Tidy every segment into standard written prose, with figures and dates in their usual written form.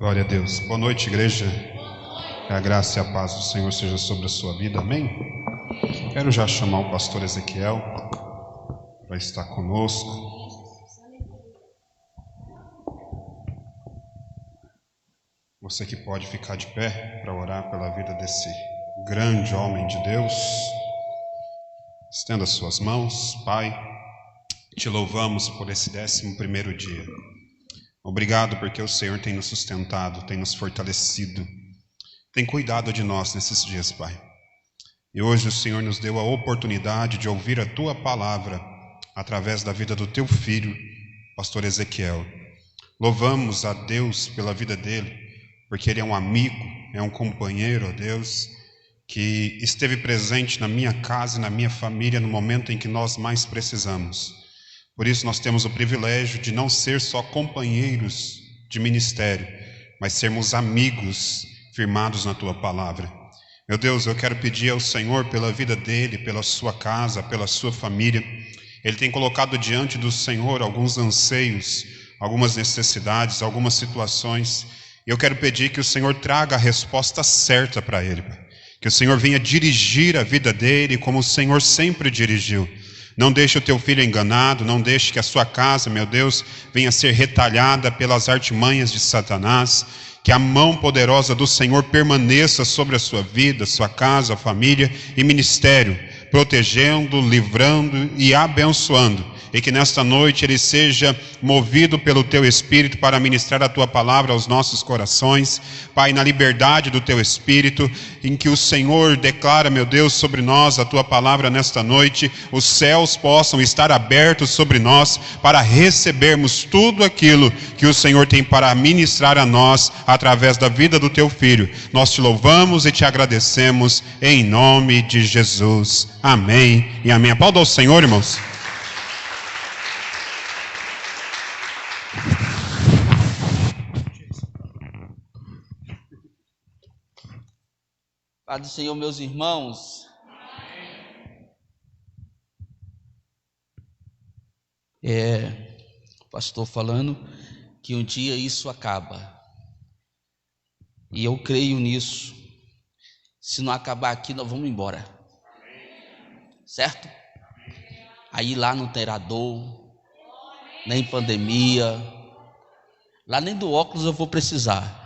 Glória a Deus. Boa noite, igreja. Que a graça e a paz do Senhor seja sobre a sua vida. Amém? Quero já chamar o pastor Ezequiel para estar conosco. Você que pode ficar de pé para orar pela vida desse grande homem de Deus. Estenda suas mãos. Pai, te louvamos por esse 11º dia. Obrigado porque o Senhor tem nos sustentado, tem nos fortalecido, tem cuidado de nós nesses dias, Pai. E hoje o Senhor nos deu a oportunidade de ouvir a Tua palavra através da vida do Teu Filho, pastor Ezequiel. Louvamos a Deus pela vida dele, porque ele é um amigo, é um companheiro, ó Deus, que esteve presente na minha casa e na minha família no momento em que nós mais precisamos. Por isso nós temos o privilégio de não ser só companheiros de ministério, mas sermos amigos firmados na Tua palavra. Meu Deus, eu quero pedir ao Senhor pela vida dele, pela sua casa, pela sua família. Ele tem colocado diante do Senhor alguns anseios, algumas necessidades, algumas situações. E eu quero pedir que o Senhor traga a resposta certa para ele. Que o Senhor venha dirigir a vida dele como o Senhor sempre dirigiu. Não deixe o teu filho enganado, não deixe que a sua casa, meu Deus, venha a ser retalhada pelas artimanhas de Satanás. Que a mão poderosa do Senhor permaneça sobre a sua vida, sua casa, família e ministério, protegendo, livrando e abençoando. E que nesta noite ele seja movido pelo Teu Espírito para ministrar a Tua palavra aos nossos corações. Pai, na liberdade do Teu Espírito, em que o Senhor declara, meu Deus, sobre nós a Tua palavra nesta noite, os céus possam estar abertos sobre nós para recebermos tudo aquilo que o Senhor tem para ministrar a nós através da vida do Teu Filho. Nós Te louvamos e Te agradecemos em nome de Jesus. Amém e amém. Aplauda ao Senhor, irmãos. Paz do Senhor, meus irmãos. O pastor falando que um dia isso acaba. E eu creio nisso. Se não acabar aqui, nós vamos embora. Certo? Aí lá não terá dor, nem pandemia. Lá nem do óculos eu vou precisar.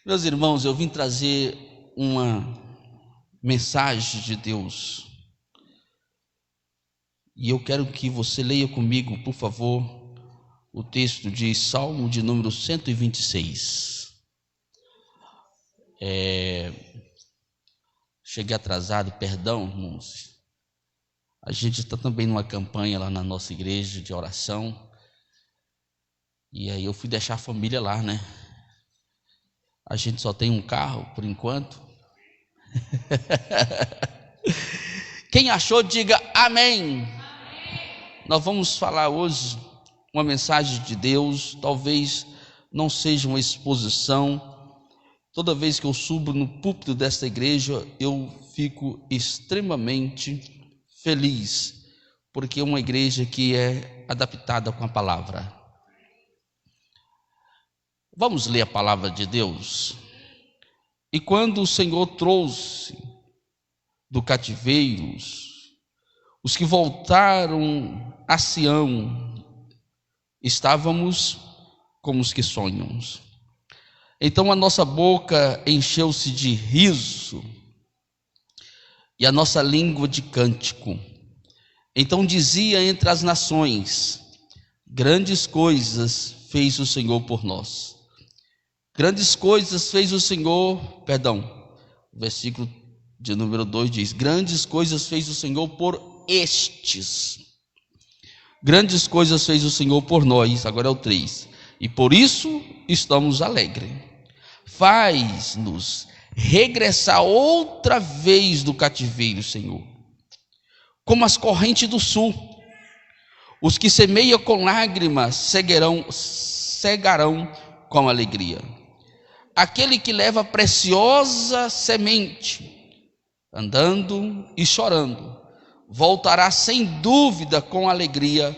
Meus irmãos, eu vim trazer uma mensagem de Deus. E eu quero que você leia comigo, por favor, o texto de Salmo de número 126. Cheguei atrasado, perdão, irmãos. A gente está também numa campanha lá na nossa igreja de oração. E aí eu fui deixar a família lá, né? A gente só tem um carro, por enquanto. Quem achou, diga amém. Amém. Nós vamos falar hoje uma mensagem de Deus. Talvez não seja uma exposição. Toda vez que eu subo no púlpito desta igreja, eu fico extremamente feliz, porque é uma igreja que é adaptada com a palavra. Vamos ler a palavra de Deus. E quando o Senhor trouxe do cativeiro os que voltaram a Sião, estávamos como os que sonham. Então a nossa boca encheu-se de riso e a nossa língua de cântico. Então dizia entre as nações: grandes coisas fez o Senhor por nós. Grandes coisas fez o Senhor, o versículo de número 2 diz: grandes coisas fez o Senhor por estes. Grandes coisas fez o Senhor por nós, agora é o 3. E por isso estamos alegres. Faz-nos regressar outra vez do cativeiro, Senhor, como as correntes do sul. Os que semeiam com lágrimas cegarão com alegria. Aquele que leva preciosa semente, andando e chorando, voltará sem dúvida com alegria,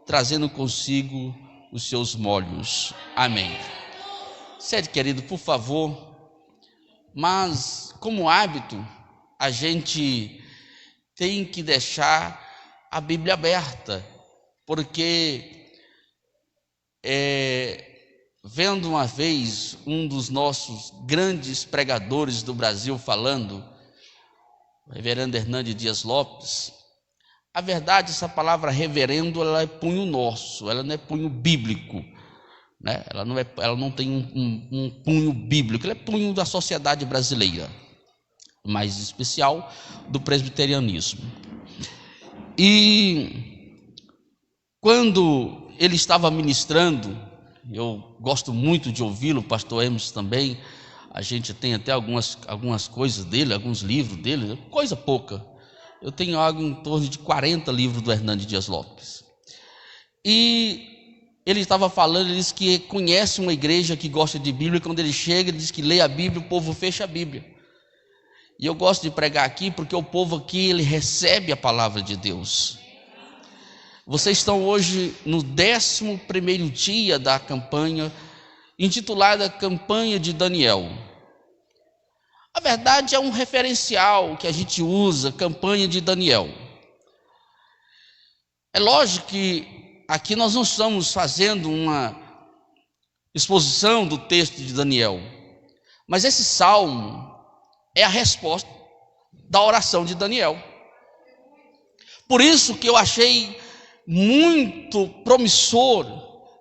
trazendo consigo os seus molhos. Amém. Sede, querido, por favor, mas como hábito, a gente tem que deixar a Bíblia aberta, porque vendo uma vez um dos nossos grandes pregadores do Brasil falando, o reverendo Hernandes Dias Lopes, a verdade, essa palavra reverendo, ela é punho nosso, ela não é punho bíblico, né? Ela não tem um punho bíblico, ela é punho da sociedade brasileira, mais especial do presbiterianismo. E quando ele estava ministrando, eu gosto muito de ouvi-lo, o pastor Emerson também, a gente tem até algumas coisas dele, alguns livros dele, coisa pouca. Eu tenho algo em torno de 40 livros do Hernandes Dias Lopes. E ele estava falando, ele disse que conhece uma igreja que gosta de Bíblia, e quando ele chega, ele diz que lê a Bíblia, o povo fecha a Bíblia. E eu gosto de pregar aqui, porque o povo aqui, ele recebe a palavra de Deus. Vocês estão hoje no 11º dia da campanha, intitulada Campanha de Daniel. A verdade é um referencial que a gente usa, Campanha de Daniel. É lógico que aqui nós não estamos fazendo uma exposição do texto de Daniel, mas esse salmo é a resposta da oração de Daniel. Por isso que eu achei muito promissor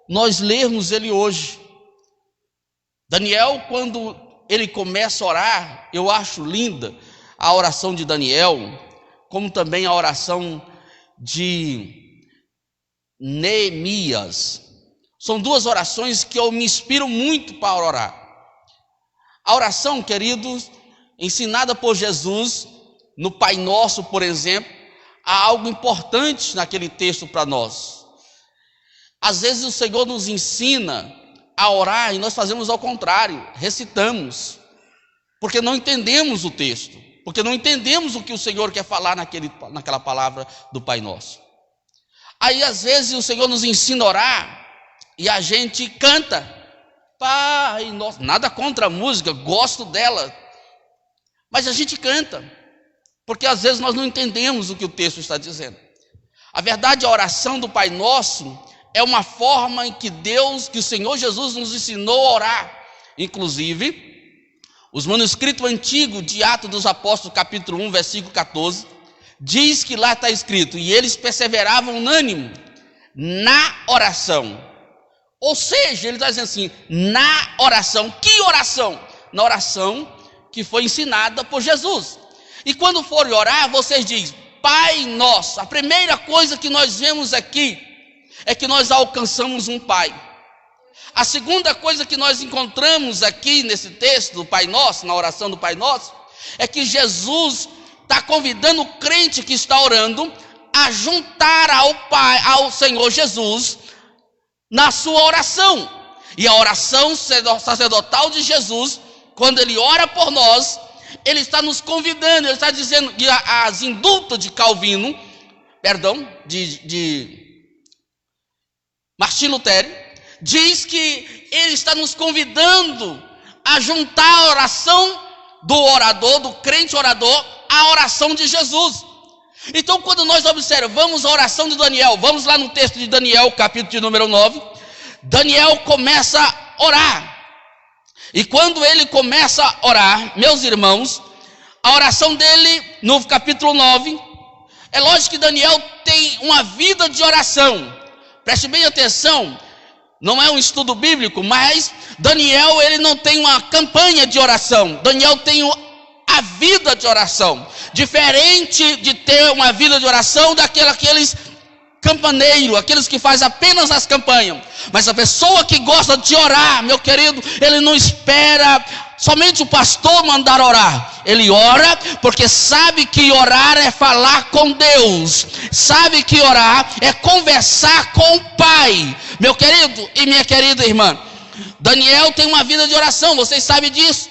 nós lermos ele hoje. Daniel, quando ele começa a orar, eu acho linda a oração de Daniel, como também a oração de Neemias. São duas orações que eu me inspiro muito para orar. A oração, queridos, ensinada por Jesus no Pai Nosso, por exemplo, há algo importante naquele texto para nós. Às vezes o Senhor nos ensina a orar e nós fazemos ao contrário, recitamos, porque não entendemos o texto, porque não entendemos o que o Senhor quer falar naquela palavra do Pai Nosso. Aí às vezes o Senhor nos ensina a orar e a gente canta, Pai Nosso, nada contra a música, gosto dela, mas a gente canta, porque às vezes nós não entendemos o que o texto está dizendo. A verdade, a oração do Pai Nosso é uma forma em que o Senhor Jesus nos ensinou a orar. Inclusive, os manuscritos antigos de Atos dos Apóstolos, capítulo 1, versículo 14, diz que lá está escrito, e eles perseveravam unânime na oração. Ou seja, ele está dizendo assim, na oração. Que oração? Na oração que foi ensinada por Jesus. E quando forem orar, vocês dizem, Pai Nosso. A primeira coisa que nós vemos aqui é que nós alcançamos um Pai. A segunda coisa que nós encontramos aqui nesse texto do Pai Nosso, na oração do Pai Nosso, é que Jesus está convidando o crente que está orando a juntar ao Senhor Jesus na sua oração. E a oração sacerdotal de Jesus, quando ele ora por nós, ele está nos convidando, ele está dizendo que as indultas de Calvino, de Martim Lutero, diz que ele está nos convidando a juntar a oração do orador, do crente orador, à oração de Jesus. Então, quando nós observamos a oração de Daniel, vamos lá no texto de Daniel, capítulo de número 9, Daniel começa a orar. E quando ele começa a orar, meus irmãos, a oração dele no capítulo 9, é lógico que Daniel tem uma vida de oração. Preste bem atenção, não é um estudo bíblico, mas Daniel, ele não tem uma campanha de oração. Daniel tem a vida de oração, diferente de ter uma vida de oração daqueles campaneiros, aqueles que fazem apenas as campanhas. Mas a pessoa que gosta de orar, meu querido, ele não espera somente o pastor mandar orar. Ele ora porque sabe que orar é falar com Deus, sabe que orar é conversar com o Pai. Meu querido e minha querida irmã, Daniel tem uma vida de oração, vocês sabem disso.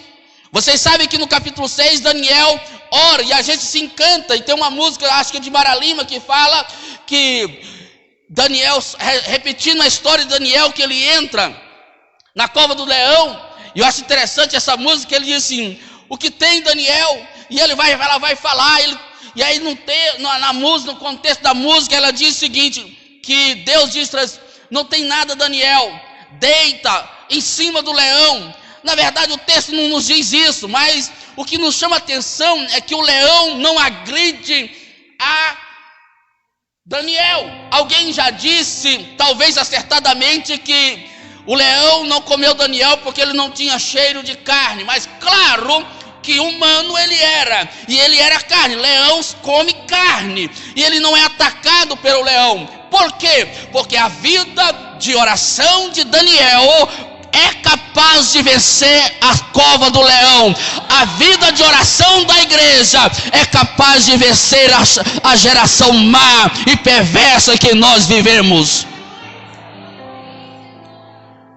Vocês sabem que no capítulo 6 Daniel ora e a gente se encanta, e tem uma música, acho que é de Mara Lima, que fala que Daniel, repetindo a história de Daniel, que ele entra na cova do leão, e eu acho interessante essa música, ele diz assim, o que tem Daniel? E ela vai falar, e aí na música, no contexto da música, ela diz o seguinte, que Deus diz, não tem nada Daniel, deita em cima do leão. Na verdade o texto não nos diz isso, mas o que nos chama a atenção é que o leão não agride a Daniel. Alguém já disse, talvez acertadamente, que o leão não comeu Daniel porque ele não tinha cheiro de carne, mas claro que humano ele era, e ele era carne. Leão come carne, e ele não é atacado pelo leão. Por quê? Porque a vida de oração de Daniel é capaz de vencer a cova do leão. A vida de oração da igreja é capaz de vencer a geração má e perversa que nós vivemos.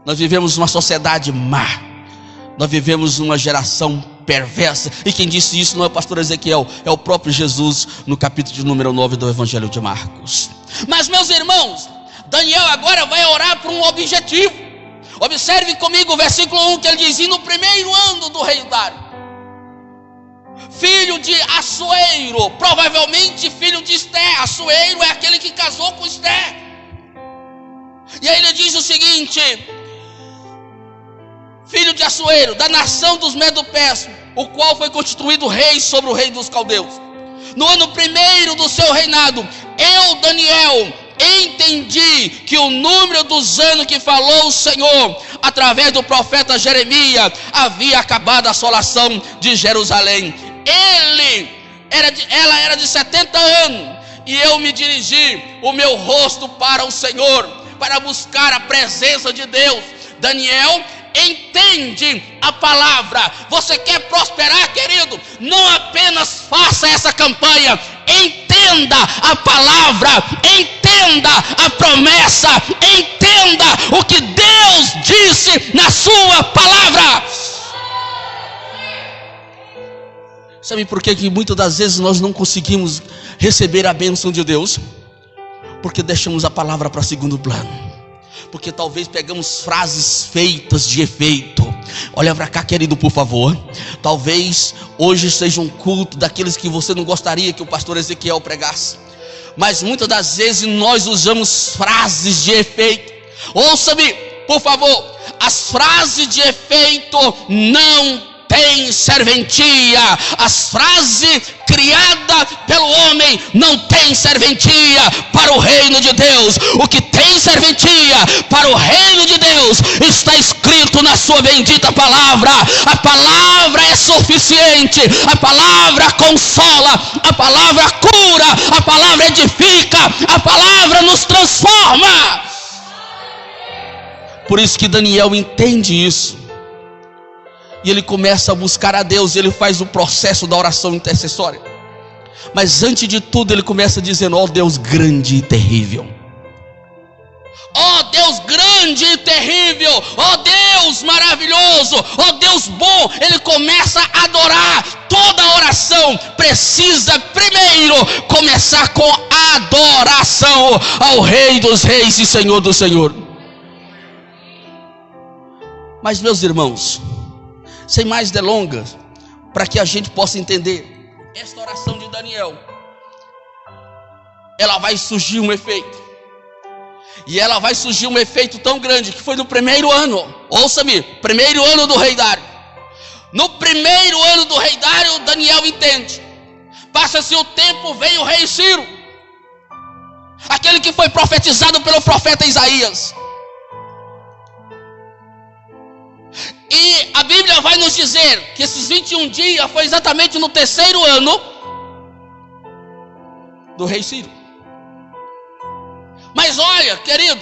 Nós vivemos uma sociedade má, nós vivemos uma geração perversa, e quem disse isso não é o pastor Ezequiel, é o próprio Jesus, no capítulo de número 9 do Evangelho de Marcos. Mas meus irmãos, Daniel agora vai orar por um objetivo. Observe comigo o versículo 1, que ele diz, e no primeiro ano do rei Dário, filho de Assuero, provavelmente filho de Esté. Assuero é aquele que casou com Esté. E aí ele diz o seguinte, filho de Assuero, da nação dos Medo-Persas, o qual foi constituído rei sobre o rei dos caldeus. No ano primeiro do seu reinado, eu, Daniel, entendi que o número dos anos que falou o Senhor através do profeta Jeremias havia acabado a assolação de Jerusalém. Ela era de 70 anos, e eu me dirigi o meu rosto para o Senhor, para buscar a presença de Deus. Daniel entende a palavra. Você quer prosperar, querido? Não apenas faça essa campanha, entenda a palavra, entenda a promessa, entenda o que Deus disse na sua palavra. Sabe por que muitas das vezes nós não conseguimos receber a bênção de Deus? Porque deixamos a palavra para segundo plano. Porque talvez pegamos frases feitas de efeito. Olha para cá, querido, por favor. Talvez hoje seja um culto daqueles que você não gostaria que o pastor Ezequiel pregasse, mas muitas das vezes nós usamos frases de efeito. Ouça-me, por favor. As frases de efeito não tem serventia. As frases criadas pelo homem não tem serventia para o reino de Deus. O que tem serventia para o reino de Deus está escrito na sua bendita palavra. A palavra é suficiente, a palavra consola, a palavra cura, a palavra edifica, a palavra nos transforma. Por isso que Daniel entende isso, e ele começa a buscar a Deus. Ele faz o processo da oração intercessória, mas antes de tudo ele começa dizendo, ó Deus grande e terrível, ó Deus grande e terrível, ó Deus maravilhoso, ó Deus bom. Ele começa a adorar. Toda oração precisa primeiro começar com adoração ao Rei dos Reis e Senhor do Senhor. Mas meus irmãos, sem mais delongas, para que a gente possa entender esta oração de Daniel, ela vai surgir um efeito, e ela vai surgir um efeito tão grande, que foi no primeiro ano. Ouça-me, primeiro ano do rei Dário. No primeiro ano do rei Dário, Daniel entende. Passa-se o tempo, vem o rei Ciro, aquele que foi profetizado pelo profeta Isaías. E a Bíblia vai nos dizer que esses 21 dias foi exatamente no terceiro ano do rei Ciro. Mas olha, querido,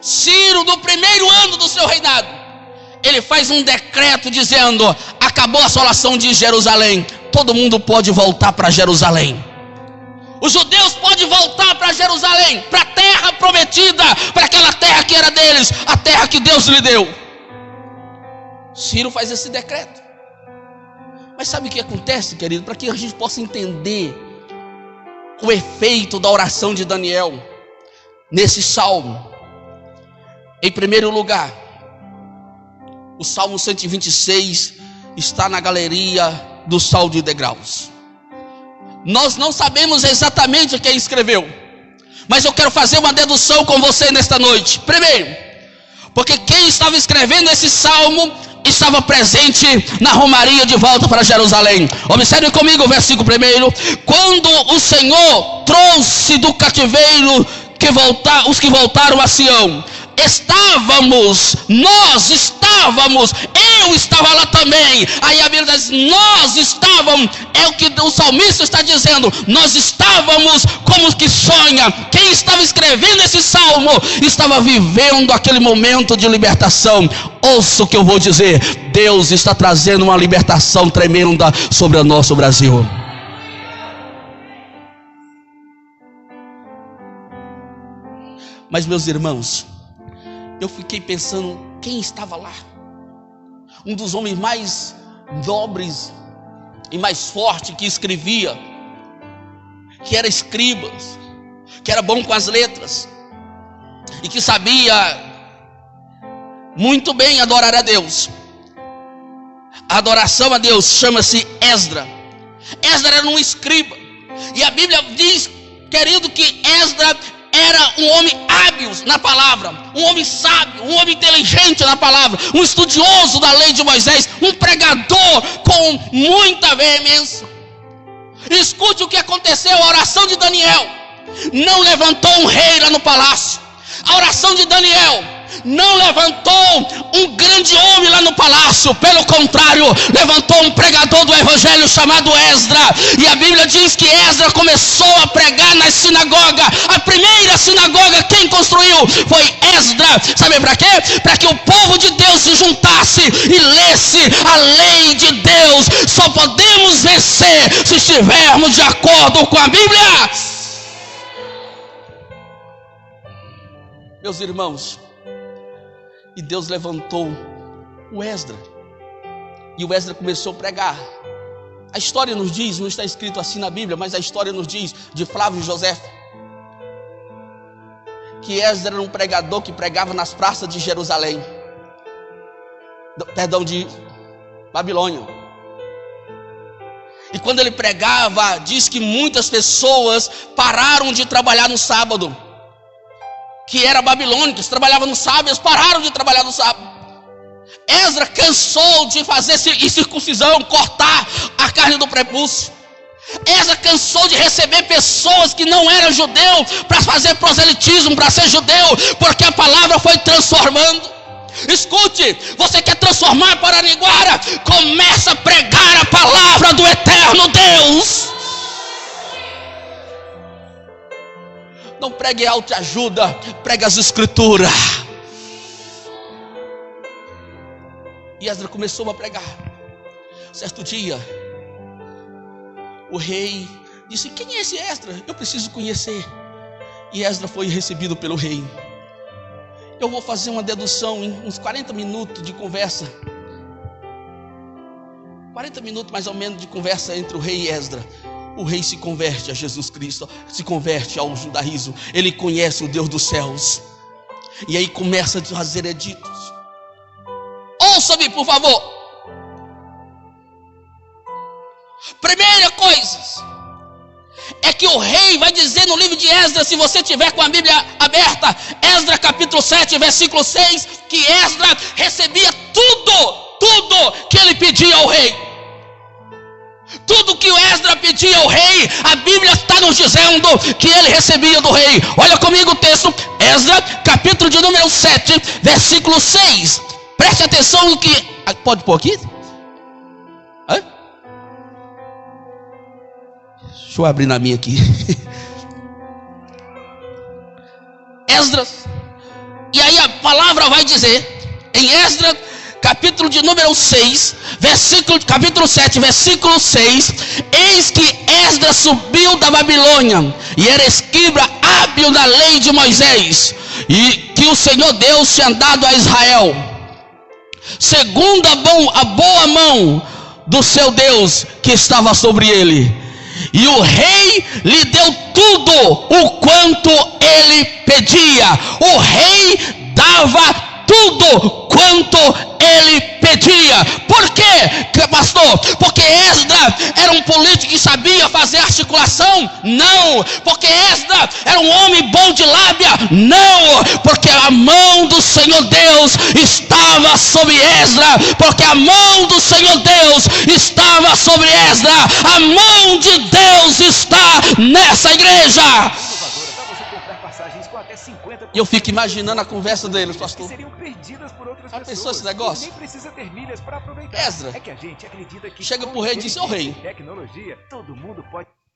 Ciro, no primeiro ano do seu reinado, ele faz um decreto dizendo, acabou a assolação de Jerusalém, todo mundo pode voltar para Jerusalém. Os judeus podem voltar para Jerusalém, para a terra prometida, para aquela terra que era deles, a terra que Deus lhe deu. Ciro faz esse decreto. Mas sabe o que acontece, querido? Para que a gente possa entender o efeito da oração de Daniel, nesse salmo. Em primeiro lugar, o Salmo 126 está na galeria do salmo de degraus. Nós não sabemos exatamente quem escreveu, mas eu quero fazer uma dedução com você nesta noite. Primeiro, porque quem estava escrevendo esse salmo estava presente na romaria de volta para Jerusalém. Observe comigo o versículo 1. Quando o Senhor trouxe do cativeiro os que voltaram a Sião, eu estava lá também. Aí a Bíblia diz, nós estávamos, é o que o salmista está dizendo, nós estávamos como que sonha. Quem estava escrevendo esse salmo estava vivendo aquele momento de libertação. Ouça o que eu vou dizer: Deus está trazendo uma libertação tremenda sobre o nosso Brasil. Mas, meus irmãos, eu fiquei pensando, quem estava lá? Um dos homens mais nobres e mais forte que escrevia, que era escriba, que era bom com as letras e que sabia muito bem adorar a Deus. A adoração a Deus chama-se Esdras. Esdras era um escriba, e a Bíblia diz, querido, que Esdras era um homem hábil na palavra, um homem sábio, um homem inteligente na palavra, um estudioso da lei de Moisés, um pregador com muita veemência. Escute o que aconteceu. A oração de Daniel não levantou um rei lá no palácio. A oração de Daniel não levantou um grande homem lá no palácio. Pelo contrário, levantou um pregador do evangelho chamado Esdras. E a Bíblia diz que Esdras começou a pregar nas sinagogas. A primeira sinagoga quem construiu foi Esdras. Sabe para quê? Para que o povo de Deus se juntasse e lesse a lei de Deus. Só podemos vencer se estivermos de acordo com a Bíblia. Meus irmãos, e Deus levantou o Esdras, e o Esdras começou a pregar. A história nos diz, não está escrito assim na Bíblia, mas a história nos diz, de Flávio José, que Esdras era um pregador que pregava nas praças de Jerusalém, de Babilônia. E quando ele pregava, diz que muitas pessoas pararam de trabalhar no sábado, que era babilônicos, trabalhavam no sábado, eles pararam de trabalhar no sábado. Esdras cansou de fazer circuncisão, cortar a carne do prepúcio. Esdras cansou de receber pessoas que não eram judeus para fazer proselitismo, para ser judeu, porque a palavra foi transformando. Escute, você quer transformar Paranaguara? Começa a pregar a palavra do eterno Deus. Não pregue autoajuda, pregue as escrituras. E Esdras começou a pregar. Certo dia, o rei disse: quem é esse Esdras? Eu preciso conhecer. E Esdras foi recebido pelo rei. Eu vou fazer uma dedução em uns 40 minutos de conversa. 40 minutos mais ou menos de conversa entre o rei e Esdras. O rei se converte a Jesus Cristo, se converte ao judaísmo. Ele conhece o Deus dos céus. E aí começa a fazer editos. Ouça-me, por favor. Primeira coisa é que o rei vai dizer no livro de Esdras, se você tiver com a Bíblia aberta, Esdras capítulo 7, versículo 6, que Esdras recebia tudo que ele pedia ao rei. Tudo que o Esdras pedia ao rei, a Bíblia está nos dizendo que ele recebia do rei. Olha comigo o texto, Esdras, capítulo de número 7, versículo 6. Preste atenção no que... Pode pôr aqui? Hã? Deixa eu abrir na minha aqui. Esdras. E aí a palavra vai dizer, em Esdras, capítulo de número 6, capítulo 7, versículo 6, eis que Esdras subiu da Babilônia, e era escriba hábil da lei de Moisés, e que o Senhor Deus tinha dado a Israel, segundo a boa mão do seu Deus que estava sobre ele. e o rei lhe deu tudo o quanto ele pedia. O rei dava tudo quanto ele pedia. Por quê, pastor? Porque Esdras era um político que sabia fazer articulação? Não. Porque Esdras era um homem bom de lábia? Não. Porque a mão do Senhor Deus estava sobre Esdras. Porque a mão do Senhor Deus estava sobre Esdras. A mão de Deus está nessa igreja. E eu fico imaginando a conversa deles, pastor. Já pensou esse negócio? Esdras chega pro rei e diz: ô rei,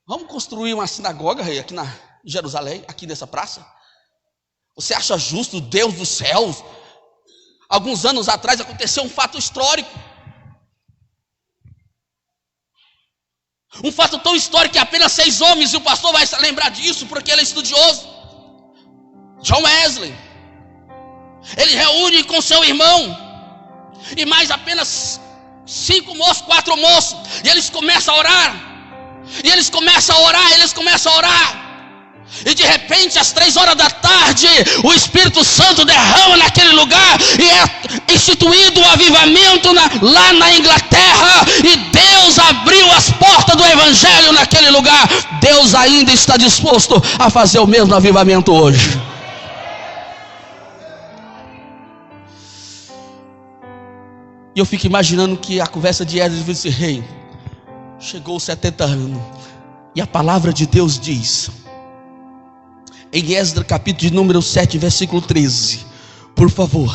vamos construir uma sinagoga, rei, aqui em Jerusalém, aqui nessa praça? Você acha justo, Deus dos céus? Alguns anos atrás aconteceu um fato histórico. Um fato tão histórico que apenas 6 homens, e o pastor vai se lembrar disso porque ele é estudioso. John Wesley, ele reúne com seu irmão e mais apenas 5 moços, 4 moços, e eles começam a orar, e eles começam a orar, e de repente às 3 horas da tarde o Espírito Santo derrama naquele lugar, e é instituído um avivamento lá na Inglaterra, e Deus abriu as portas do Evangelho naquele lugar. Deus ainda está disposto a fazer o mesmo avivamento hoje. E eu fico imaginando que a conversa de Esdras disse: rei, chegou os 70 anos, e a palavra de Deus diz, em Esdras capítulo de número 7, versículo 13, por favor.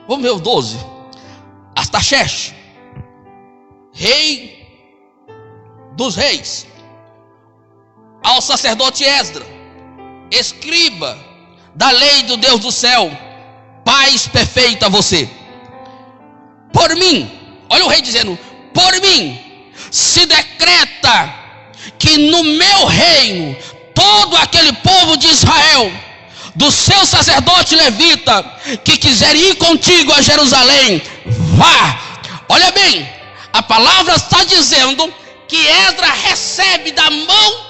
Vamos ver o 12. Astaxerxes, rei dos reis, ao sacerdote Esdras, escriba da lei do Deus do céu, paz perfeita a você. Por mim, olha o rei dizendo, por mim se decreta que no meu reino todo aquele povo de Israel, do seu sacerdote levita, que quiser ir contigo a Jerusalém, vá. Olha bem, a palavra está dizendo que Esdras recebe da mão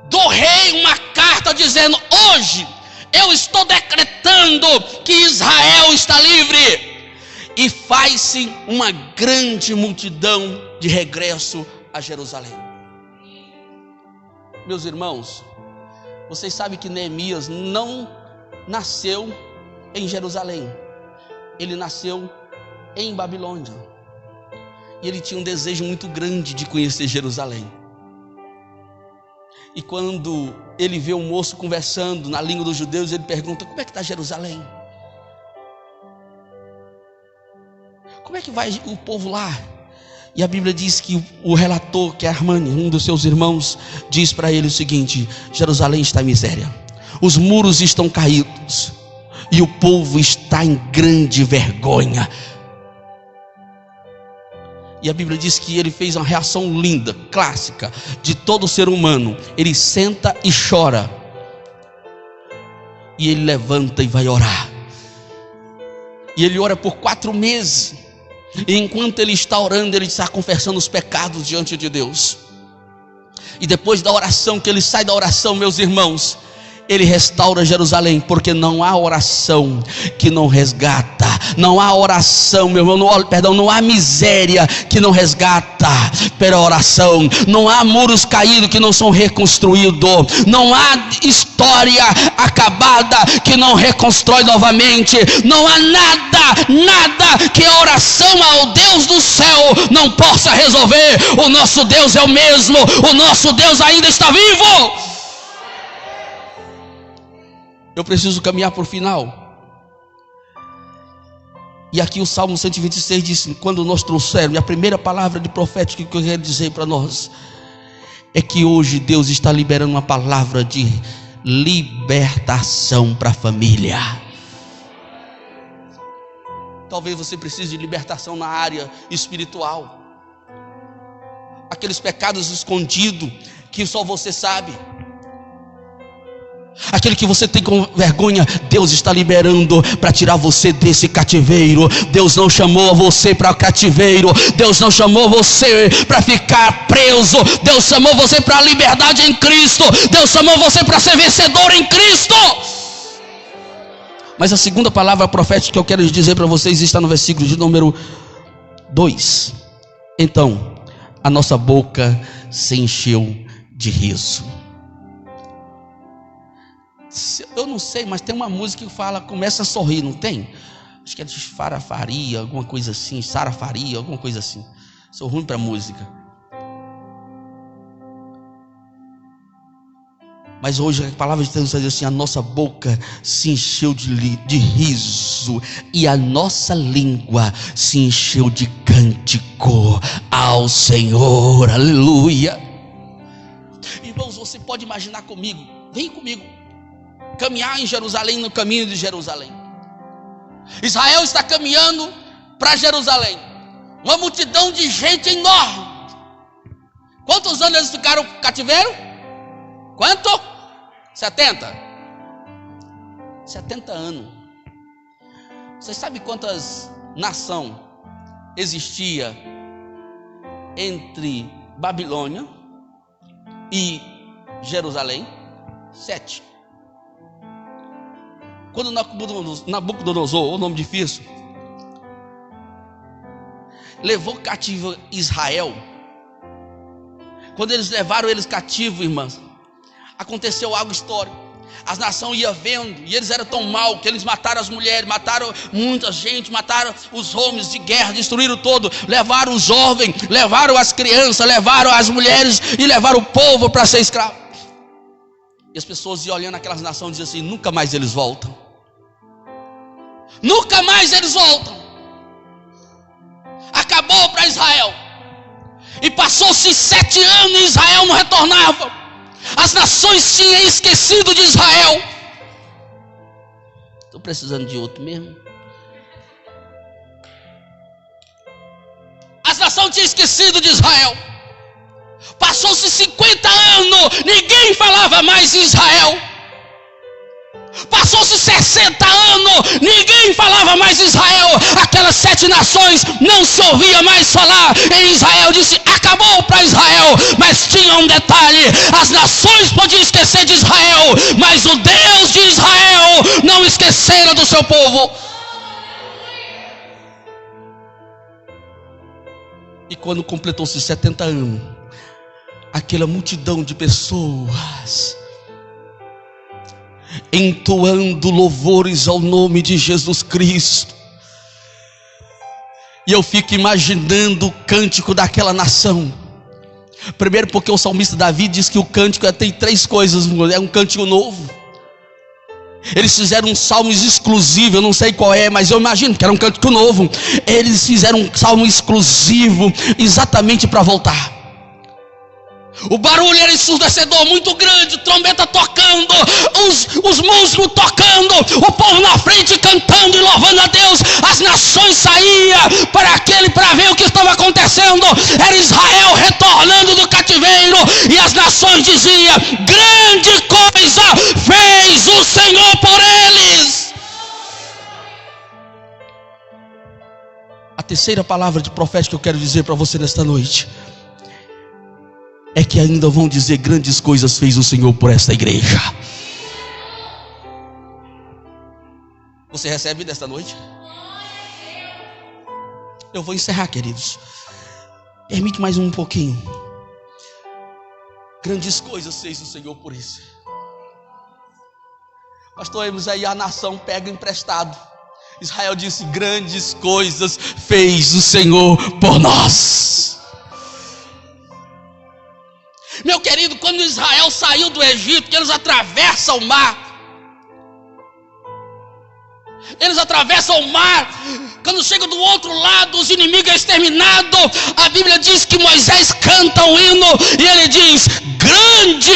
do rei uma carta dizendo: hoje eu estou decretando que Israel está livre. E faz-se uma grande multidão de regresso a Jerusalém. Meus irmãos, vocês sabem que Neemias não nasceu em Jerusalém, ele nasceu em Babilônia, e ele tinha um desejo muito grande de conhecer Jerusalém. E quando ele vê um moço conversando na língua dos judeus, ele pergunta: como é que está Jerusalém? Como é que vai o povo lá? E a Bíblia diz que o relator, que é Armani, um dos seus irmãos, diz para ele o seguinte: Jerusalém está em miséria, os muros estão caídos, e o povo está em grande vergonha. E a Bíblia diz que ele fez uma reação linda, clássica, de todo ser humano. Ele senta e chora, e ele levanta e vai orar. E ele ora por 4 meses. E enquanto ele está orando, ele está confessando os pecados diante de Deus. E depois da oração, que ele sai da oração, meus irmãos, ele restaura Jerusalém, porque não há oração que não resgata, não há oração, meu irmão, não há miséria que não resgata pela oração, não há muros caídos que não são reconstruídos, não há história acabada que não reconstrói novamente, não há nada que a oração ao Deus do céu não possa resolver. O nosso Deus é o mesmo, o nosso Deus ainda está vivo. Eu preciso caminhar para o final. E aqui o Salmo 126 diz: quando nós trouxermos, e a primeira palavra de profética que eu quero dizer para nós é que hoje Deus está liberando uma palavra de libertação para a família. Talvez você precise de libertação na área espiritual. Aqueles pecados escondidos que só você sabe. aquele que você tem com vergonha, Deus está liberando para tirar você desse cativeiro. Deus não chamou você para cativeiro, Deus não chamou você para ficar preso, Deus chamou você para a liberdade em Cristo, Deus chamou você para ser vencedor em Cristo. Mas a segunda palavra profética que eu quero dizer para vocês está no versículo de número 2. Então a nossa boca se encheu de riso. Eu não sei, mas tem uma música que fala, começa a sorrir, não tem? Acho que é de Farafaria, alguma coisa assim, Sara Faria, alguma coisa assim. Sou ruim para música. Mas hoje a palavra de Deus diz assim: a nossa boca se encheu de riso e a nossa língua se encheu de cântico ao Senhor. Aleluia. Irmãos, você pode imaginar comigo, vem comigo, caminhar em Jerusalém, no caminho de Jerusalém. Israel está caminhando para Jerusalém, uma multidão de gente enorme. Quantos anos eles ficaram no cativeiro? Quanto? 70 anos. Vocês sabem quantas nações existia entre Babilônia e Jerusalém? 7. Quando Nabucodonosor, o nome difícil, levou cativo Israel, quando eles levaram eles cativos, irmãs, aconteceu algo histórico. As nações iam vendo, e eles eram tão mal que eles mataram as mulheres, mataram muita gente, mataram os homens de guerra, destruíram todo, levaram os jovens, levaram as crianças, levaram as mulheres e levaram o povo para ser escravo. E as pessoas iam olhando aquelas nações e diziam assim: nunca mais eles voltam, nunca mais eles voltam. Acabou para Israel. E passou-se 7 anos e Israel não retornava. As nações tinham esquecido de Israel. Estou precisando de outro mesmo. As nações tinham esquecido de Israel. Passou-se 50 anos, ninguém falava mais em Israel. Passou-se 60 anos, ninguém falava mais em Israel. Aquelas 7 nações não se ouvia mais falar em Israel. Disse: acabou para Israel. Mas tinha um detalhe: as nações podiam esquecer de Israel, mas o Deus de Israel não esquecera do seu povo. E quando completou-se 70 anos, aquela multidão de pessoas entoando louvores ao nome de Jesus Cristo. E eu fico imaginando o cântico daquela nação. Primeiro porque o salmista Davi diz que o cântico tem 3 coisas, é um cântico novo. Eles fizeram um salmo exclusivo, eu não sei qual é, mas eu imagino que era um cântico novo. Eles fizeram um salmo exclusivo exatamente para voltar. O barulho era ensurdecedor, muito grande, trombeta tocando, os músicos tocando, o povo na frente cantando e louvando a Deus. As nações saíam para ver o que estava acontecendo. Era Israel retornando do cativeiro, e as nações diziam: grande coisa fez o Senhor por eles. A terceira palavra de profética que eu quero dizer para você nesta noite é que ainda vão dizer: grandes coisas fez o Senhor por esta igreja. Você recebe desta noite? Eu vou encerrar, queridos. Permite mais um pouquinho. Grandes coisas fez o Senhor por isso. Pastor Emos, aí a nação pega emprestado. Israel disse: grandes coisas fez o Senhor por nós. Meu querido, quando Israel saiu do Egito, que eles atravessam o mar. Eles atravessam o mar. Quando chegam do outro lado, os inimigos é exterminado. A Bíblia diz que Moisés canta um hino e ele diz: grande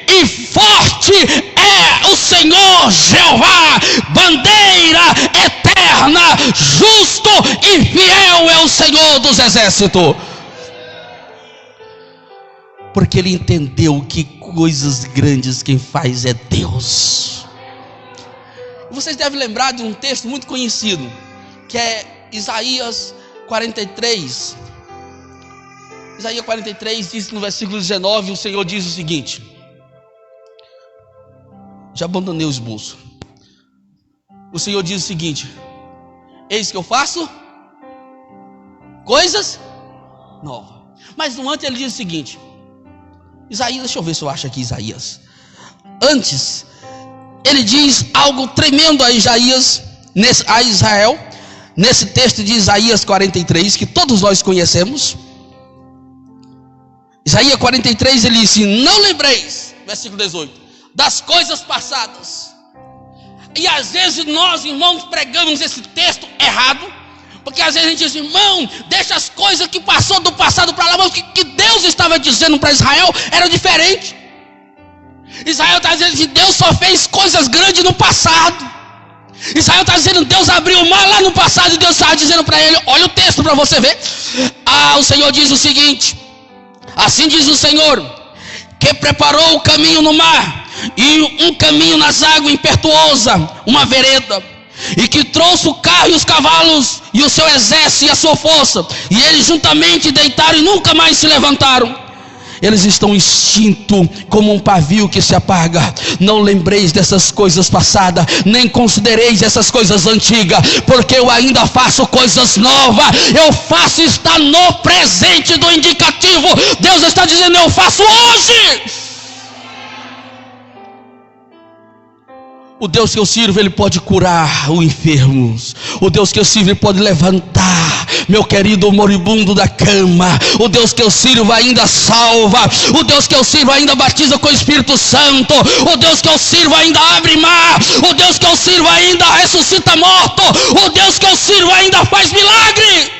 e forte é o Senhor Jeová, bandeira eterna, justo e fiel é o Senhor dos exércitos. porque ele entendeu que coisas grandes quem faz é Deus. Vocês devem lembrar de um texto muito conhecido, que é Isaías 43. Isaías 43 diz no versículo 19, o Senhor diz o seguinte: já abandonei o esboço. O Senhor diz o seguinte: eis que eu faço coisas novas. Mas no antes ele diz o seguinte, Isaías, deixa eu ver se eu acho aqui Isaías. Antes, ele diz algo tremendo a Israel, nesse texto de Isaías 43, que todos nós conhecemos. Isaías 43, ele diz: não lembreis, versículo 18, das coisas passadas. E às vezes nós, irmãos, pregamos esse texto errado, porque às vezes a gente diz: irmão, deixa as coisas que passou do passado para lá. Mas o que Deus estava dizendo para Israel era diferente. Israel está dizendo que Deus só fez coisas grandes no passado. Israel está dizendo que Deus abriu o mar lá no passado, e Deus estava dizendo para ele, olha o texto para você ver. O Senhor diz o seguinte: assim diz o Senhor, que preparou o caminho no mar, e um caminho nas águas impetuosa, uma vereda, e que trouxe o carro e os cavalos, e o seu exército e a sua força, e eles juntamente deitaram e nunca mais se levantaram. Eles estão extintos como um pavio que se apaga. Não lembreis dessas coisas passadas, nem considereis essas coisas antigas, porque eu ainda faço coisas novas. Eu faço, está no presente do indicativo. Deus está dizendo: eu faço hoje. O Deus que eu sirvo, Ele pode curar os enfermos. O Deus que eu sirvo, Ele pode levantar meu querido moribundo da cama. O Deus que eu sirvo ainda salva. O Deus que eu sirvo ainda batiza com o Espírito Santo. O Deus que eu sirvo ainda abre mar. O Deus que eu sirvo ainda ressuscita morto. O Deus que eu sirvo ainda faz milagre.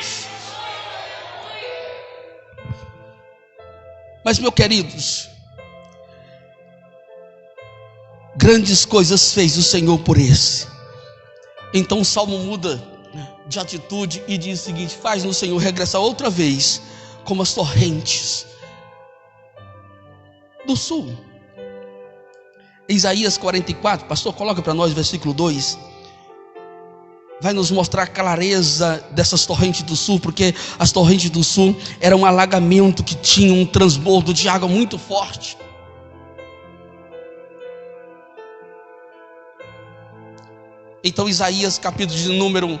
Mas, meus queridos, grandes coisas fez o Senhor por esse. Então o salmo muda de atitude e diz o seguinte: faz no Senhor regressar outra vez como as torrentes do sul. Isaías 44, pastor, coloca para nós o versículo 2. Vai nos mostrar a clareza dessas torrentes do sul, porque as torrentes do sul eram um alagamento que tinha um transbordo de água muito forte. Então Isaías capítulo de número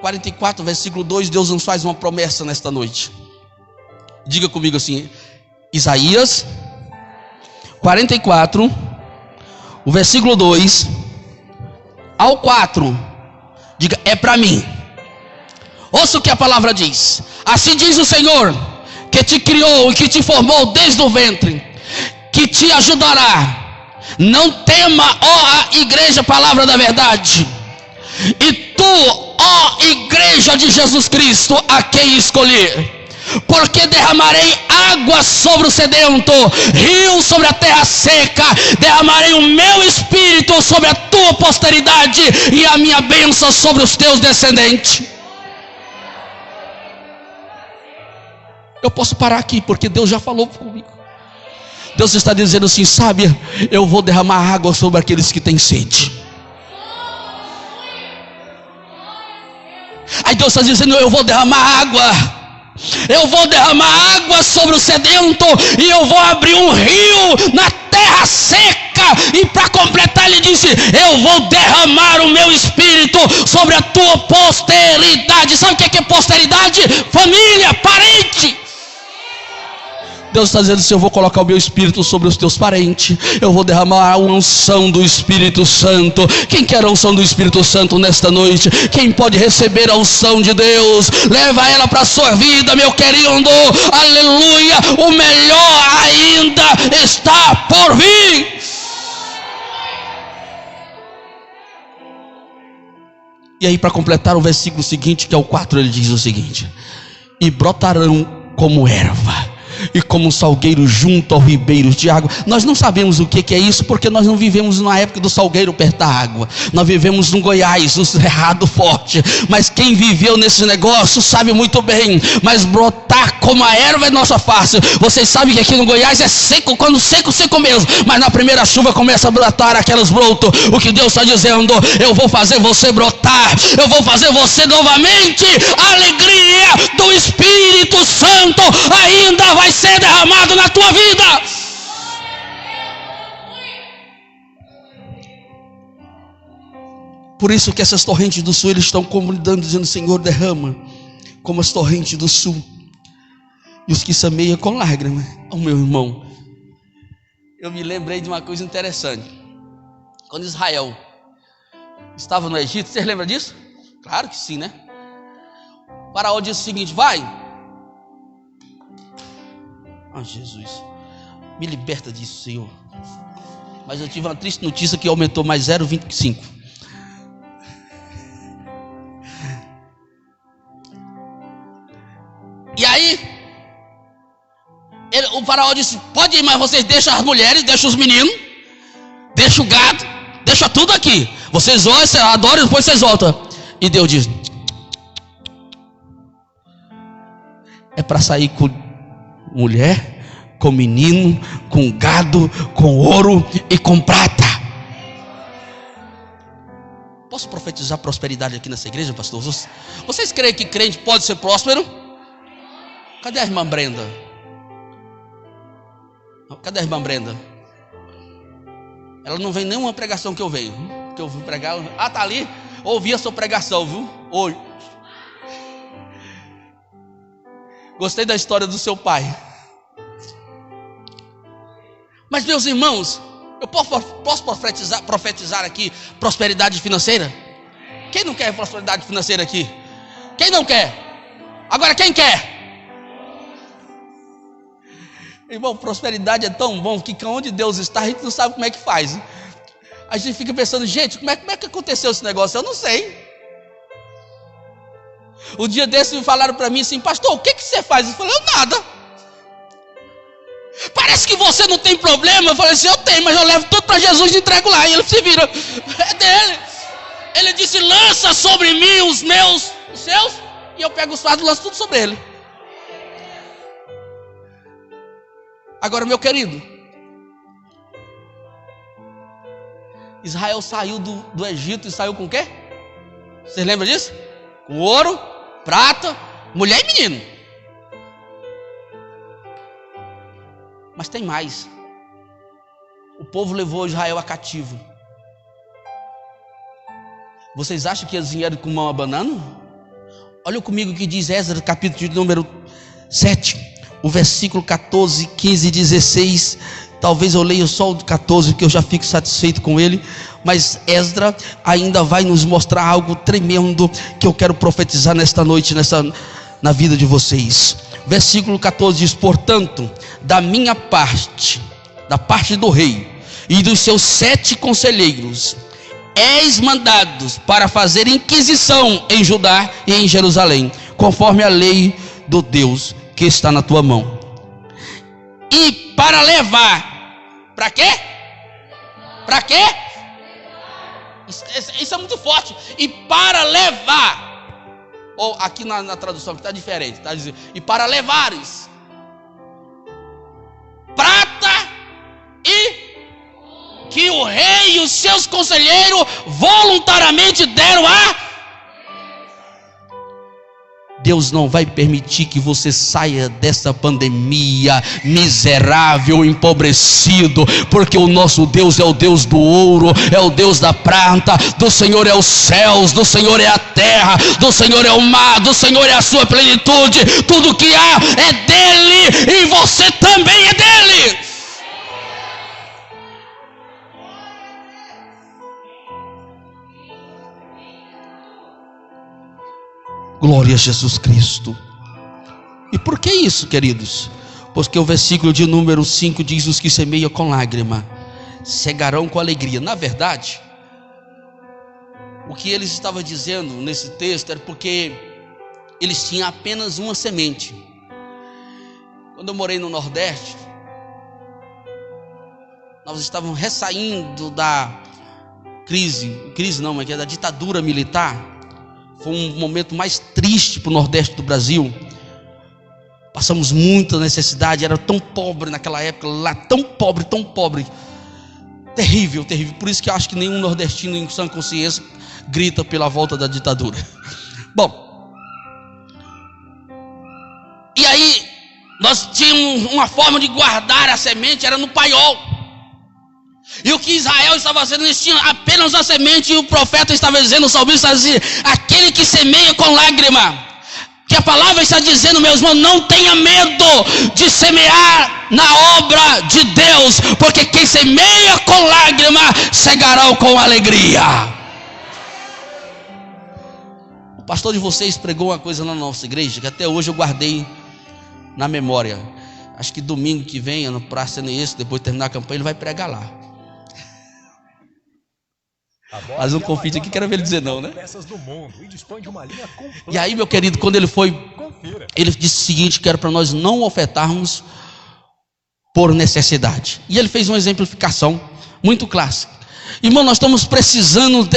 44, versículo 2, Deus nos faz uma promessa nesta noite. Diga comigo assim: Isaías 44, o versículo 2 ao 4. Diga: é para mim. Ouça o que a palavra diz. Assim diz o Senhor, que te criou e que te formou desde o ventre, que te ajudará. Não tema, ó igreja, palavra da verdade. E tu, ó igreja de Jesus Cristo, a quem escolher. Porque derramarei água sobre o sedento, rio sobre a terra seca. Derramarei o meu espírito sobre a tua posteridade, e a minha bênção sobre os teus descendentes. Eu posso parar aqui, porque Deus já falou comigo. Deus está dizendo assim: sabe, eu vou derramar água sobre aqueles que têm sede. Aí Deus está dizendo: eu vou derramar água. Eu vou derramar água sobre o sedento, e eu vou abrir um rio na terra seca. E para completar, ele disse: eu vou derramar o meu espírito sobre a tua posteridade. Sabe o que é posteridade? Família, parente. Deus está dizendo assim: eu vou colocar o meu espírito sobre os teus parentes. Eu vou derramar a unção do Espírito Santo. Quem quer a unção do Espírito Santo nesta noite? Quem pode receber a unção de Deus? Leva ela para a sua vida, meu querido. Aleluia. O melhor ainda está por vir. E aí, para completar o versículo seguinte, que é o 4, ele diz o seguinte: e brotarão como erva, e como um salgueiro junto ao ribeiro de água. Nós não sabemos o que é isso, porque nós não vivemos na época do salgueiro perto da água. Nós vivemos no Goiás, no Cerrado Forte. Mas quem viveu nesse negócio sabe muito bem. Mas brotar como a erva é nossa face. Vocês sabem que aqui no Goiás é seco, quando seco, seco mesmo. Mas na primeira chuva começa a brotar aquelas brotos. O que Deus está dizendo: eu vou fazer você brotar, eu vou fazer você novamente. A alegria do Espírito Santo ainda vai ser derramado na tua vida. Por isso que essas torrentes do sul, eles estão convidando, dizendo: Senhor, derrama como as torrentes do sul. E os que semeiam com lágrimas. Oh, meu irmão, eu me lembrei de uma coisa interessante. Quando Israel estava no Egito, vocês lembram disso? Claro que sim, né? O faraó disse o seguinte: vai. Ah, Jesus, me liberta disso, Senhor. Mas eu tive uma triste notícia que aumentou mais 0,25. E aí o faraó disse: pode ir, mas vocês deixam as mulheres, deixam os meninos, deixam o gado, deixam tudo aqui. Vocês adoram e depois vocês voltam. E Deus diz: é para sair com mulher, com menino, com gado, com ouro e com prata. Posso profetizar prosperidade aqui nessa igreja, pastor? Vocês creem que crente pode ser próspero? Cadê a irmã Brenda? Cadê a irmã Brenda? Ela não vem nenhuma pregação que eu venho. Que eu vou pregar. Ah, tá ali. Ouvi a sua pregação, viu? Hoje. Gostei da história do seu pai. Mas, meus irmãos, eu posso profetizar aqui prosperidade financeira? Quem não quer prosperidade financeira aqui? Quem não quer? Agora, quem quer? Irmão, prosperidade é tão bom que onde Deus está, a gente não sabe como é que faz. A gente fica pensando: gente, como é que aconteceu esse negócio? Eu não sei. O dia desse me falaram para mim assim: pastor, o que você faz? Eu falei: eu nada. Parece que você não tem problema. Eu falei assim: eu tenho, mas eu levo tudo para Jesus e entrego lá. E ele se vira. É dele. Ele disse: lança sobre mim os seus, e eu pego os fardos e lanço tudo sobre ele. Agora, meu querido, Israel saiu do Egito e saiu com o quê? Vocês lembram disso? Com ouro, prata, mulher e menino. Mas tem mais. O povo levou Israel a cativo. Vocês acham que eles vieram com uma banana? Olha comigo o que diz Esdras, capítulo de número 7. O versículo 14, 15 e 16. Talvez eu leia só o 14, porque eu já fico satisfeito com ele. Mas Esdras ainda vai nos mostrar algo tremendo que eu quero profetizar nesta noite, na vida de vocês. Versículo 14 diz: portanto, da minha parte, da parte do rei e dos seus 7 conselheiros, és mandados para fazer inquisição em Judá e em Jerusalém, conforme a lei do Deus que está na tua mão. E para levar, para quê? Para quê? Isso é muito forte. E para levar, ou aqui na tradução que está diferente, está dizendo: e para levares prata e que o rei e os seus conselheiros voluntariamente deram a. Deus não vai permitir que você saia dessa pandemia miserável, empobrecido, porque o nosso Deus é o Deus do ouro, é o Deus da prata, do Senhor é os céus, do Senhor é a terra, do Senhor é o mar, do Senhor é a sua plenitude. Tudo que há é dele e você também é dele. Glória a Jesus Cristo. E por que isso, queridos? Porque o versículo de número 5 diz: os que semeiam com lágrima cegarão com alegria. Na verdade, o que eles estavam dizendo nesse texto era porque eles tinham apenas uma semente. Quando eu morei no Nordeste, nós estávamos ressaindo da mas que é da ditadura militar. Foi um momento mais triste para o Nordeste do Brasil. Passamos muita necessidade, era tão pobre naquela época, lá tão pobre, terrível, terrível. Por isso que eu acho que nenhum nordestino em sã consciência grita pela volta da ditadura. Bom, e aí nós tínhamos uma forma de guardar a semente, era no paiol. E o que Israel estava fazendo, eles tinham apenas a semente, e o profeta estava dizendo, o salmista estava dizendo, aquele que semeia com lágrima, que a palavra está dizendo, meus irmãos, não tenha medo de semear na obra de Deus, porque quem semeia com lágrima, cegará com alegria. O pastor de vocês pregou uma coisa na nossa igreja, que até hoje eu guardei na memória. Acho que domingo que vem, no Praça Neesse, depois de terminar a campanha, ele vai pregar lá. Mas um convite aqui, quero ver ele dizer não, né? E aí, meu querido, quando ele foi, ele disse o seguinte, que era para nós não ofertarmos por necessidade. E ele fez uma exemplificação muito clássica. Irmão, nós estamos precisando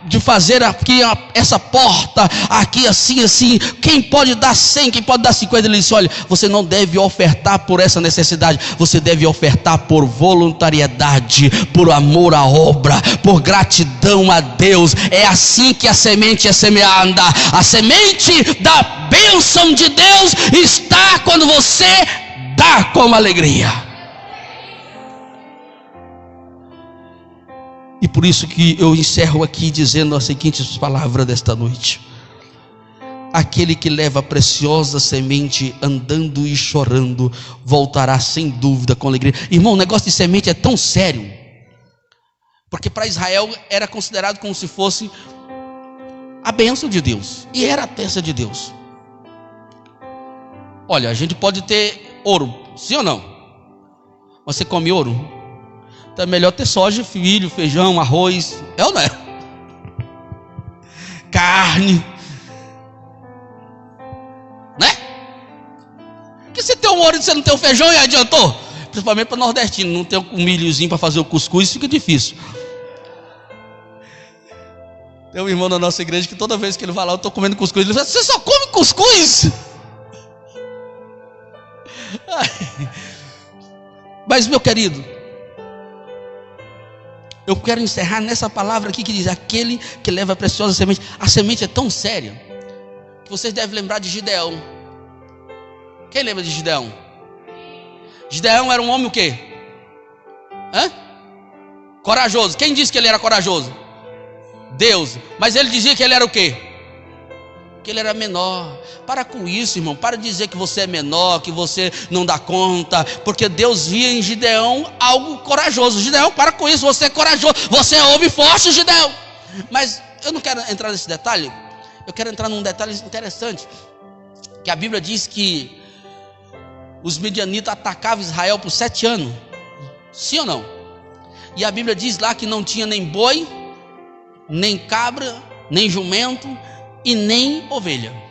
de fazer aqui essa porta, aqui assim, quem pode dar 100, quem pode dar 50, ele disse, olha, você não deve ofertar por essa necessidade, você deve ofertar por voluntariedade, por amor à obra, por gratidão a Deus. É assim que a semente é semeada. A semente da bênção de Deus está quando você dá com alegria. E por isso que eu encerro aqui dizendo as seguintes palavras desta noite: aquele que leva a preciosa semente andando e chorando, voltará sem dúvida com alegria. Irmão, o negócio de semente é tão sério, porque para Israel era considerado como se fosse a bênção de Deus, e era a bênção de Deus. Olha, a gente pode ter ouro, sim ou não? Você come ouro? Então é melhor ter soja, milho, feijão, arroz, é ou não é? Carne, né? Porque você tem um ouro e você não tem o feijão, e adiantou? Principalmente para nordestino, não tem um milhozinho para fazer o cuscuz, fica difícil. Tem um irmão da nossa igreja que toda vez que ele vai lá, eu estou comendo cuscuz, ele fala, você só come cuscuz? Mas, meu querido, eu quero encerrar nessa palavra aqui que diz, aquele que leva a preciosa semente. A semente é tão séria que vocês devem lembrar de Gideão. Quem lembra de Gideão? Gideão era um homem o quê? Corajoso. Quem disse que ele era corajoso? Deus. Mas ele dizia que ele era o quê? Que ele era menor. Para com isso, irmão. Para de dizer que você é menor, que você não dá conta, porque Deus via em Gideão algo corajoso. Gideão, para com isso, você é corajoso, você é homem forte, Gideão. Mas eu não quero entrar nesse detalhe. Eu quero entrar num detalhe interessante, que a Bíblia diz que os midianitas atacavam Israel por 7 anos. Sim ou não? E a Bíblia diz lá que não tinha nem boi, nem cabra, nem jumento e nem ovelha.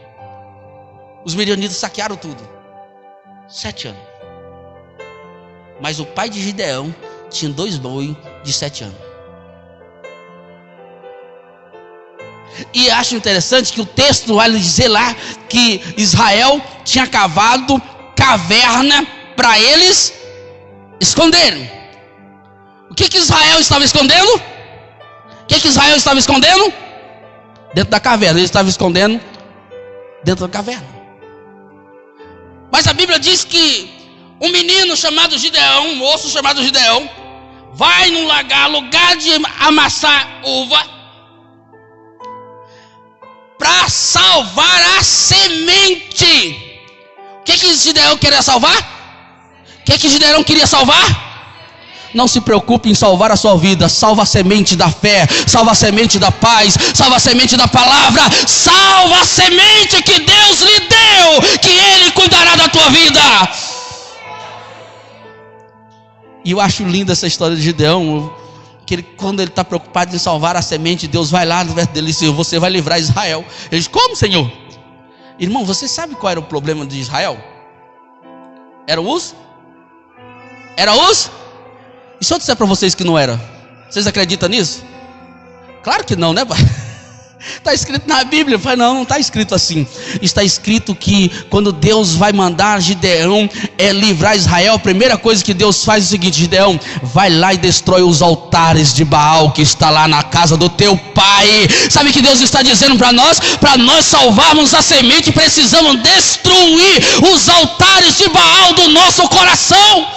Os midianitas saquearam tudo. 7 anos. Mas o pai de Gideão tinha 2 bois de 7 anos. E acho interessante que o texto vai dizer lá que Israel tinha cavado caverna para eles esconderem. O que Israel estava escondendo? O que Israel estava escondendo? Dentro da caverna. Ele estava escondendo dentro da caverna. Mas a Bíblia diz que um menino chamado Gideão, um moço chamado Gideão, vai num lugar de amassar uva, para salvar a semente. O que Gideão queria salvar? O que Gideão queria salvar? Não se preocupe em salvar a sua vida. Salva a semente da fé, salva a semente da paz, salva a semente da palavra, salva a semente que Deus lhe deu, que Ele cuidará da tua vida. E eu acho linda essa história de Gideão, que ele, quando ele está preocupado em salvar a semente, Deus vai lá no verso dele e diz, você vai livrar Israel. Ele diz, como, Senhor? Irmão, você sabe qual era o problema de Israel? Era os? E se eu disser para vocês que não era? Vocês acreditam nisso? Claro que não, né, pai? Está escrito na Bíblia. Não está escrito assim. Está escrito que quando Deus vai mandar Gideão livrar Israel, a primeira coisa que Deus faz é o seguinte: Gideão, vai lá e destrói os altares de Baal que está lá na casa do teu pai. Sabe o que Deus está dizendo para nós? Para nós salvarmos a semente, precisamos destruir os altares de Baal do nosso coração.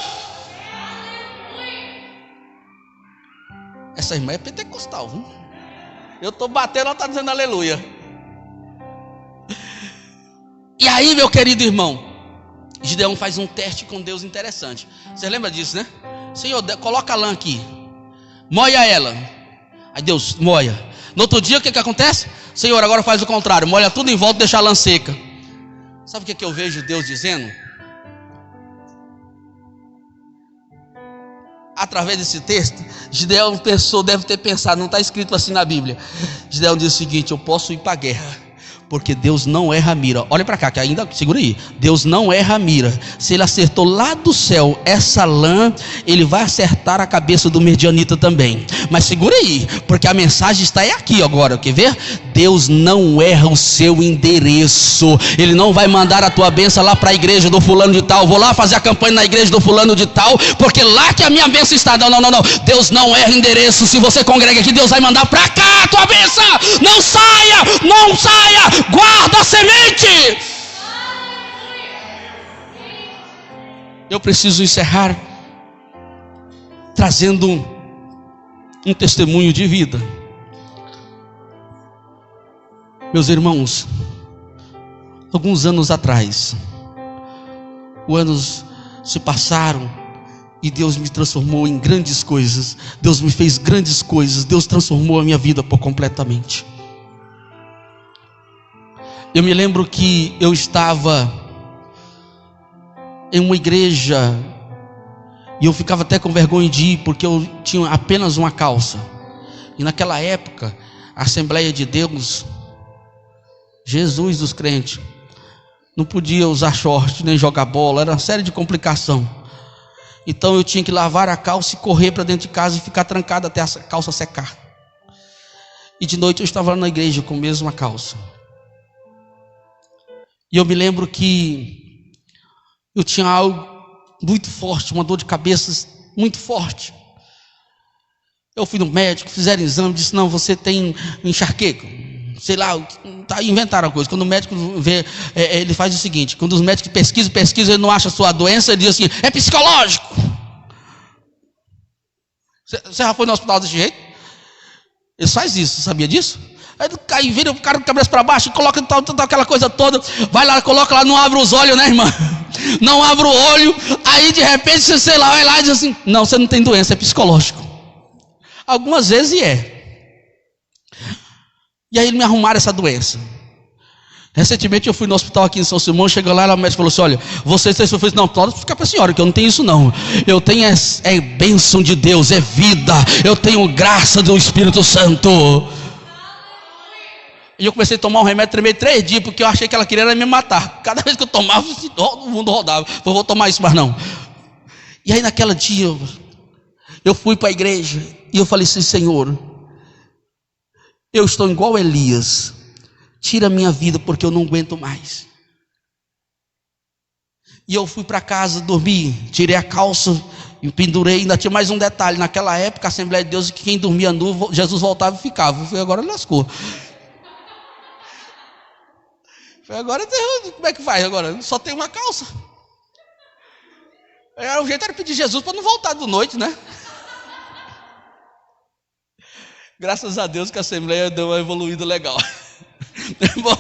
Essa irmã é pentecostal, viu? Eu estou batendo, ela está dizendo aleluia. E aí, meu querido irmão, Gideão faz um teste com Deus interessante. Você lembra disso, né? Senhor, coloca a lã aqui, moia ela. Aí Deus moia. No outro dia, o que acontece? Senhor, agora faz o contrário, molha tudo em volta e deixa a lã seca. Sabe o que eu vejo Deus dizendo? Através desse texto, Gideão deve ter pensado, não está escrito assim na Bíblia. Gideão diz o seguinte: eu posso ir para a guerra, porque Deus não erra a mira. Olha para cá, que ainda, segura aí. Deus não erra a mira. Se ele acertou lá do céu essa lã, ele vai acertar a cabeça do medianita também. Mas segura aí, porque a mensagem está aqui agora, quer ver? Deus não erra o seu endereço. Ele não vai mandar a tua bênção lá para a igreja do fulano de tal. Vou lá fazer a campanha na igreja do fulano de tal, porque lá que a minha bênção está. Não. Deus não erra endereço. Se você congrega aqui, Deus vai mandar para cá a tua bênção. Não saia. Guarda a semente. Eu preciso encerrar trazendo um testemunho de vida. Meus irmãos, alguns anos atrás, os anos se passaram e Deus me transformou em grandes coisas. Deus me fez grandes coisas. Deus transformou a minha vida por completamente. Eu me lembro que eu estava em uma igreja e eu ficava até com vergonha de ir, porque eu tinha apenas uma calça. E naquela época, a Assembleia de Deus, Jesus dos crentes, não podia usar short, nem jogar bola, era uma série de complicação. Então eu tinha que lavar a calça e correr para dentro de casa e ficar trancado até a calça secar. E de noite eu estava lá na igreja com a mesma calça. E eu me lembro que eu tinha algo muito forte, uma dor de cabeça muito forte. Eu fui no médico, fizeram exame, disse: não, você tem enxaqueca, sei lá, inventaram a coisa. Quando o médico vê, ele faz o seguinte: quando os médicos pesquisam, ele não acha a sua doença, ele diz assim: é psicológico. Você já foi no hospital desse jeito? Eles fazem isso, sabia disso? Aí vira o cara de cabeça para baixo, coloca tal, aquela coisa toda, vai lá, coloca lá, não abre os olhos, né, irmã? Não abre o olho, aí de repente você, sei lá, vai lá e diz assim: não, você não tem doença, é psicológico. Algumas vezes E aí eles me arrumaram essa doença. Recentemente eu fui no hospital aqui em São Simão, chegou lá, o médico falou assim: olha, você tem isso? Não, pode ficar para a senhora, que eu não tenho isso não. Eu tenho bênção de Deus, é vida, eu tenho graça do Espírito Santo. E eu comecei a tomar um remédio, tremei 3 dias, porque eu achei que ela queria me matar. Cada vez que eu tomava, o mundo rodava. Eu vou tomar isso, mas não. E aí naquele dia, eu fui para a igreja, e eu falei assim: Senhor, eu estou igual Elias, tira a minha vida, porque eu não aguento mais. E eu fui para casa, dormi, tirei a calça, e pendurei. Ainda tinha mais um detalhe: naquela época, a Assembleia de Deus, que quem dormia nu, Jesus voltava e ficava. Agora lascou. Agora, como é que faz agora? Só tem uma calça. O jeito era pedir Jesus para não voltar de noite, né? Graças a Deus que a Assembleia deu uma evoluída legal. Bom,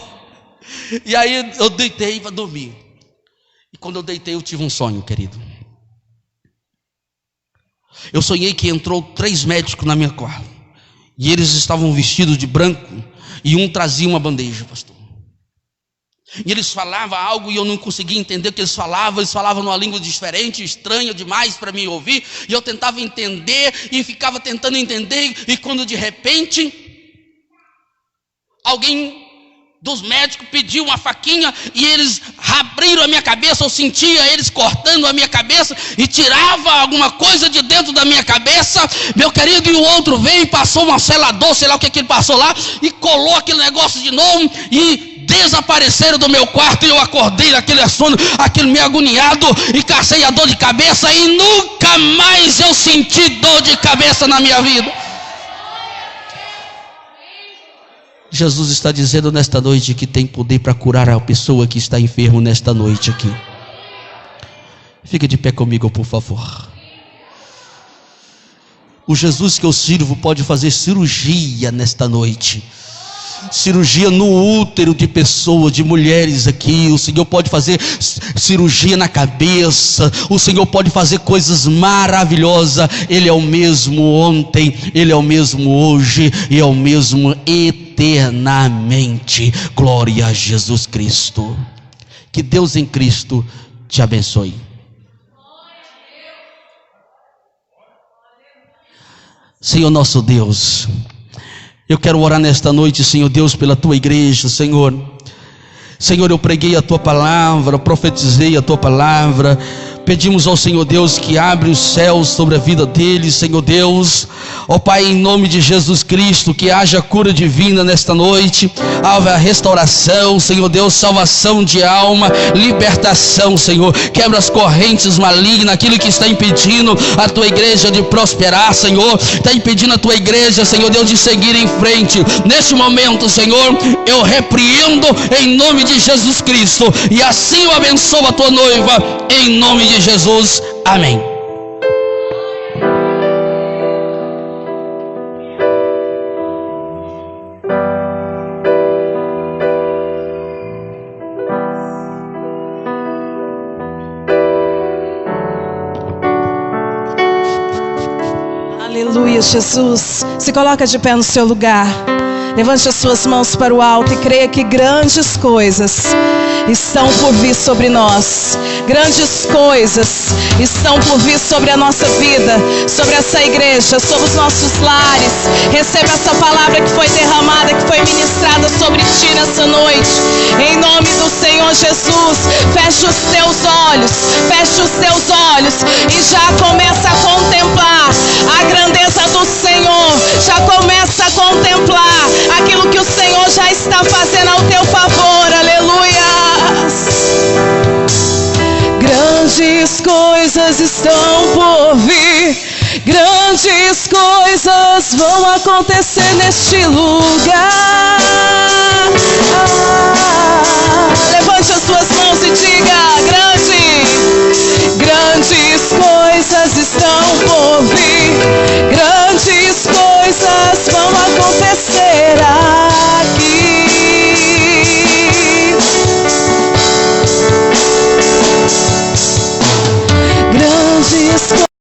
e aí eu deitei para dormir. E quando eu deitei, eu tive um sonho, querido. Eu sonhei que entrou 3 médicos na minha quarto. E eles estavam vestidos de branco. E um trazia uma bandeja, pastor. E eles falavam algo e eu não conseguia entender o que eles falavam numa língua diferente, estranha demais para mim ouvir, e eu tentava entender e ficava tentando entender, e quando de repente alguém dos médicos, pediu uma faquinha e eles abriram a minha cabeça. Eu sentia eles cortando a minha cabeça e tirava alguma coisa de dentro da minha cabeça, meu querido. E o outro veio e passou um selador, sei lá o que ele passou lá, e colou aquele negócio de novo e desapareceram do meu quarto. E eu acordei naquele sono, aquele meio agoniado, e cacei a dor de cabeça, e nunca mais eu senti dor de cabeça na minha vida. Jesus está dizendo nesta noite que tem poder para curar a pessoa que está enferma nesta noite aqui. Fica de pé comigo, por favor. O Jesus que eu sirvo pode fazer cirurgia nesta noite. Cirurgia no útero de pessoas, de mulheres aqui. O Senhor pode fazer cirurgia na cabeça. O Senhor pode fazer coisas maravilhosas. Ele é o mesmo ontem, Ele é o mesmo hoje e é o mesmo eternamente. Glória a Jesus Cristo. Que Deus em Cristo te abençoe. Senhor nosso Deus, eu quero orar nesta noite, Senhor Deus, pela tua igreja, Senhor. Senhor, eu preguei a tua palavra, profetizei a tua palavra. Pedimos ao Senhor Deus que abre os céus sobre a vida deles, Senhor Deus. Ó Pai, em nome de Jesus Cristo, que haja cura divina nesta noite, haja restauração, Senhor Deus, salvação de alma, libertação, Senhor. Quebra as correntes malignas, aquilo que está impedindo a tua igreja de prosperar, Senhor. Está impedindo a tua igreja, Senhor Deus, de seguir em frente. Neste momento, Senhor, eu repreendo em nome de Jesus Cristo, e assim eu abençoo a tua noiva, em nome de Jesus, amém. Aleluia, Jesus. Se coloca de pé no seu lugar. Levante as suas mãos para o alto e creia que grandes coisas estão por vir sobre nós. Grandes coisas estão por vir sobre a nossa vida, sobre essa igreja, sobre os nossos lares. Receba essa palavra que foi derramada, que foi ministrada sobre ti nessa noite. Em nome do Senhor Jesus, feche os teus olhos e já começa a contemplar a grandeza do Senhor. Já começa a contemplar aquilo que o Senhor já está fazendo ao teu favor. Aleluia. Grandes coisas estão por vir. Grandes coisas vão acontecer neste lugar.